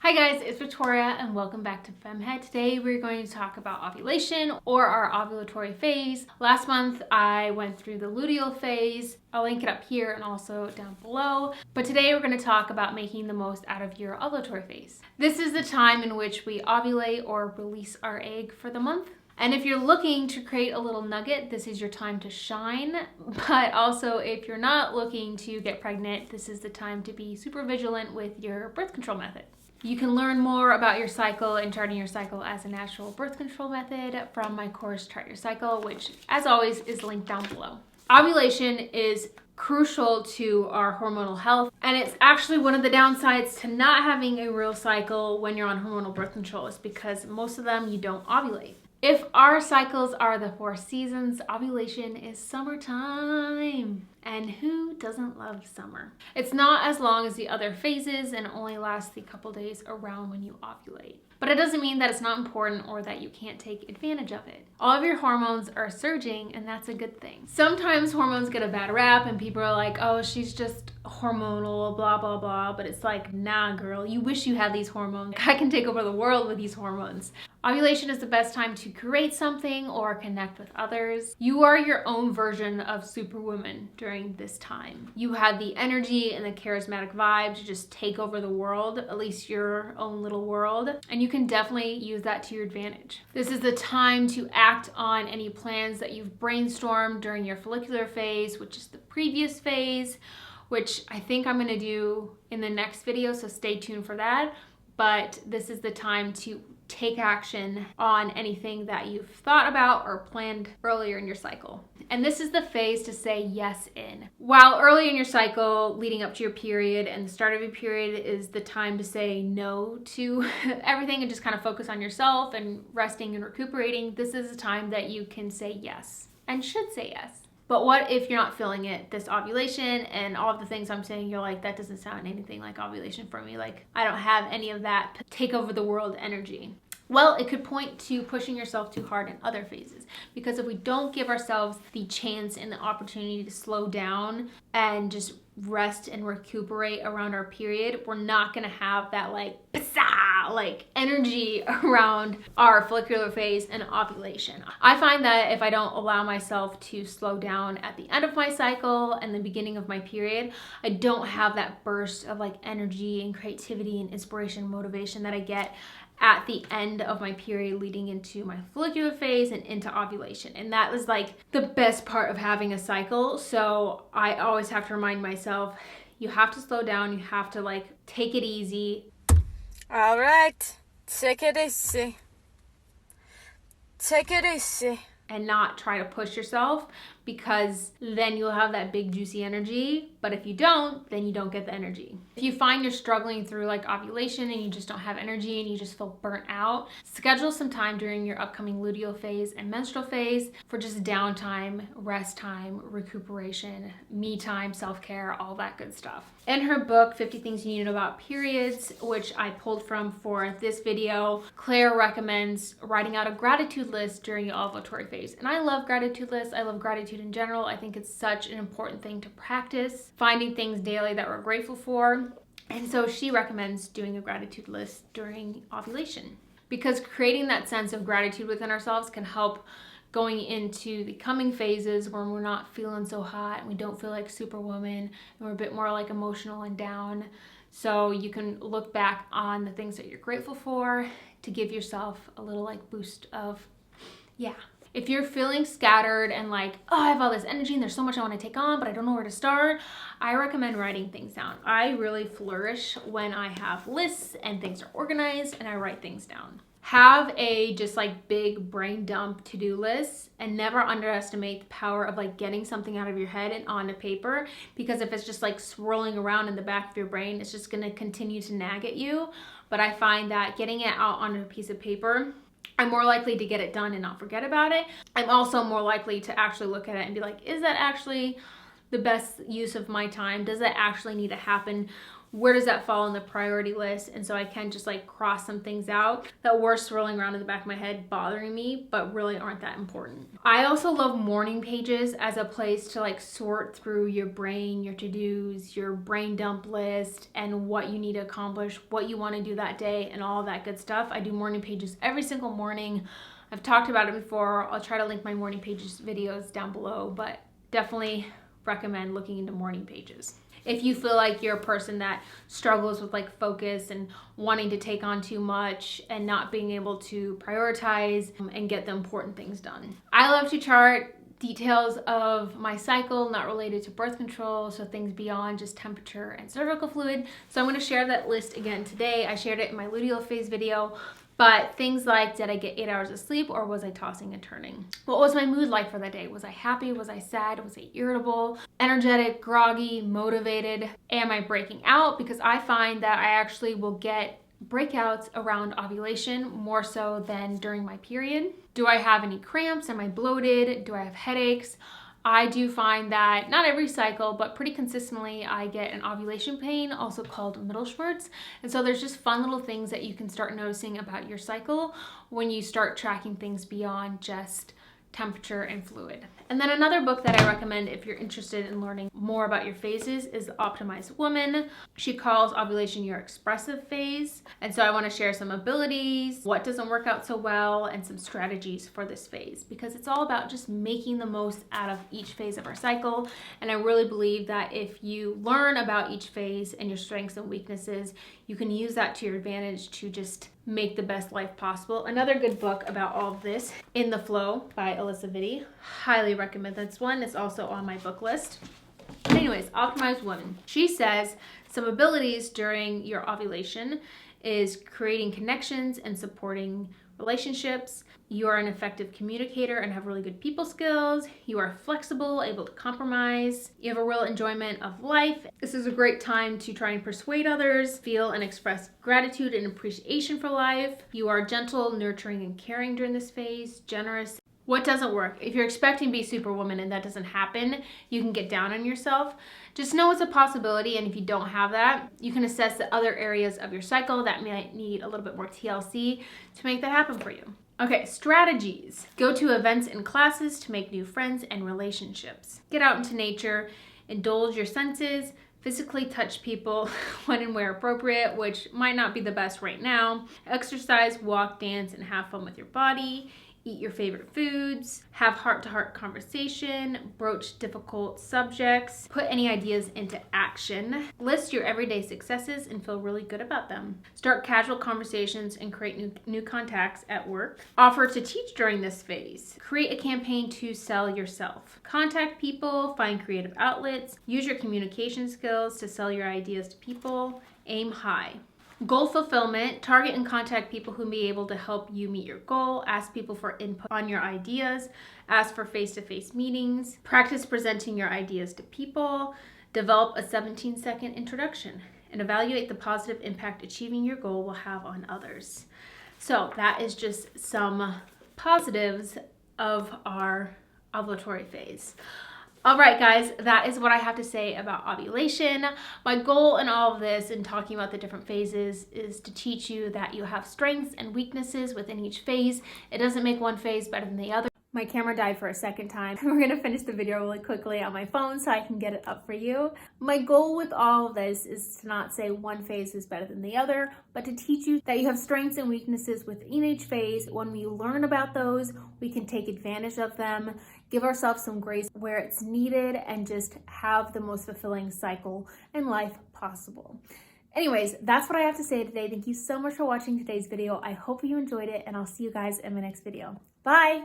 Hi guys, it's Victoria and welcome back to FemmeHead. Today we're going to talk about ovulation or our ovulatory phase. Last month I went through the luteal phase. I'll link it up here and also down below. But today we're going to talk about making the most out of your ovulatory phase. This is the time in which we ovulate or release our egg for the month. And if you're looking to create a little nugget, this is your time to shine. But also if you're not looking to get pregnant, this is the time to be super vigilant with your birth control method. You can learn more about your cycle and charting your cycle as a natural birth control method from my course Chart Your Cycle, which as always is linked down below. Ovulation is crucial to our hormonal health, and it's actually one of the downsides to not having a real cycle when you're on hormonal birth control is because most of them you don't ovulate. If our cycles are the 4 seasons, ovulation is summertime. And who doesn't love summer? It's not as long as the other phases and only lasts the couple days around when you ovulate. But it doesn't mean that it's not important or that you can't take advantage of it. All of your hormones are surging, and that's a good thing. Sometimes hormones get a bad rap and people are like, oh, she's just hormonal, blah, blah, blah. But it's like, nah, girl, you wish you had these hormones. I can take over the world with these hormones. Ovulation is the best time to create something or connect with others. You are your own version of Superwoman during this time. You have the energy and the charismatic vibe to just take over the world, at least your own little world, and you can definitely use that to your advantage. This is the time to act on any plans that you've brainstormed during your follicular phase, which is the previous phase, which I think I'm gonna do in the next video, so stay tuned for that. But this is the time to take action on anything that you've thought about or planned earlier in your cycle. And this is the phase to say yes in. While early in your cycle, leading up to your period and the start of your period is the time to say no to everything and just kind of focus on yourself and resting and recuperating, this is a time that you can say yes and should say yes. But what if you're not feeling it this ovulation and all of the things I'm saying, you're like, that doesn't sound anything like ovulation for me. Like, I don't have any of that take over the world energy. Well, it could point to pushing yourself too hard in other phases, because if we don't give ourselves the chance and the opportunity to slow down and just rest and recuperate around our period, we're not gonna have that like energy around our follicular phase and ovulation. I find that if I don't allow myself to slow down at the end of my cycle and the beginning of my period, I don't have that burst of like energy and creativity and inspiration and motivation that I get at the end of my period leading into my follicular phase and into ovulation. And that was like the best part of having a cycle. So I always have to remind myself, you have to slow down, you have to like take it easy. All right, take it easy. Take it easy. And not try to push yourself, because then you'll have that big juicy energy. But if you don't, then you don't get the energy. If you find you're struggling through like ovulation and you just don't have energy and you just feel burnt out, schedule some time during your upcoming luteal phase and menstrual phase for just downtime, rest time, recuperation, me time, self-care, all that good stuff. In her book, 50 Things You Need to Know About Periods, which I pulled from for this video, Claire recommends writing out a gratitude list during your ovulatory phase. And I love gratitude lists. I love gratitude in general. I think it's such an important thing to practice, finding things daily that we're grateful for. And so she recommends doing a gratitude list during ovulation, because creating that sense of gratitude within ourselves can help going into the coming phases when we're not feeling so hot and we don't feel like Superwoman and we're a bit more like emotional and down. So you can look back on the things that you're grateful for to give yourself a little like boost of, yeah. If you're feeling scattered and like, oh, I have all this energy and there's so much I want to take on, but I don't know where to start, I recommend writing things down. I really flourish when I have lists and things are organized and I write things down. Have a just like big brain dump to-do list, and never underestimate the power of like getting something out of your head and onto paper, because if it's just like swirling around in the back of your brain, it's just gonna continue to nag at you. But I find that getting it out onto a piece of paper, I'm more likely to get it done and not forget about it. I'm also more likely to actually look at it and be like, is that actually the best use of my time? Does that actually need to happen where does that fall on the priority list? And so I can just like cross some things out that were swirling around in the back of my head bothering me, but really aren't that important. I also love morning pages as a place to like sort through your brain, your to-dos, your brain dump list, and what you need to accomplish, what you want to do that day, and all that good stuff. I do morning pages every single morning. I've talked about it before. I'll try to link my morning pages videos down below, but definitely recommend looking into morning pages. If you feel like you're a person that struggles with like focus and wanting to take on too much and not being able to prioritize and get the important things done. I love to chart details of my cycle not related to birth control, so things beyond just temperature and cervical fluid. So I'm going to share that list again today. I shared it in my luteal phase video. But things like, did I get 8 hours of sleep or was I tossing and turning? What was my mood like for that day? Was I happy? Was I sad? Was I irritable? Energetic, groggy, motivated? Am I breaking out? Because I find that I actually will get breakouts around ovulation more so than during my period. Do I have any cramps? Am I bloated? Do I have headaches? I do find that not every cycle, but pretty consistently, I get an ovulation pain, also called middle spurts. And so there's just fun little things that you can start noticing about your cycle when you start tracking things beyond just temperature and fluid. And then another book that I recommend if you're interested in learning more about your phases is The Optimized Woman. She calls ovulation your expressive phase. And so I want to share some abilities, what doesn't work out so well, and some strategies for this phase, because it's all about just making the most out of each phase of our cycle. And I really believe that if you learn about each phase and your strengths and weaknesses, you can use that to your advantage to just make the best life possible. Another good book about all of this, In the Flow by Alyssa Vitti. Highly recommend this one. It's also on my book list. But anyways, Optimized Woman. She says some abilities during your ovulation is creating connections and supporting relationships. You are an effective communicator and have really good people skills. You are flexible, able to compromise. You have a real enjoyment of life. This is a great time to try and persuade others, feel and express gratitude and appreciation for life. You are gentle, nurturing, and caring during this phase, generous. What doesn't work? If you're expecting to be Superwoman and that doesn't happen, you can get down on yourself. Just know it's a possibility, and if you don't have that, you can assess the other areas of your cycle that might need a little bit more TLC to make that happen for you. Okay, strategies. Go to events and classes to make new friends and relationships. Get out into nature, indulge your senses, physically touch people when and where appropriate, which might not be the best right now. Exercise, walk, dance, and have fun with your body. Eat your favorite foods, have heart-to-heart conversation, broach difficult subjects, put any ideas into action, list your everyday successes and feel really good about them. Start casual conversations and create new contacts at work. Offer to teach during this phase. Create a campaign to sell yourself. Contact people, find creative outlets, use your communication skills to sell your ideas to people. Aim high. Goal fulfillment, target and contact people who may be able to help you meet your goal, ask people for input on your ideas, ask for face-to-face meetings, practice presenting your ideas to people, develop a 17-second introduction, and evaluate the positive impact achieving your goal will have on others. So that is just some positives of our ovulatory phase. All right, guys, that is what I have to say about ovulation. My goal in all of this and talking about the different phases is to teach you that you have strengths and weaknesses within each phase. It doesn't make one phase better than the other. My camera died for a second time. We're gonna finish the video really quickly on my phone so I can get it up for you. My goal with all of this is to not say one phase is better than the other, but to teach you that you have strengths and weaknesses within each phase. When we learn about those, we can take advantage of them, give ourselves some grace where it's needed, and just have the most fulfilling cycle and life possible. Anyways, that's what I have to say today. Thank you so much for watching today's video. I hope you enjoyed it, and I'll see you guys in my next video. Bye!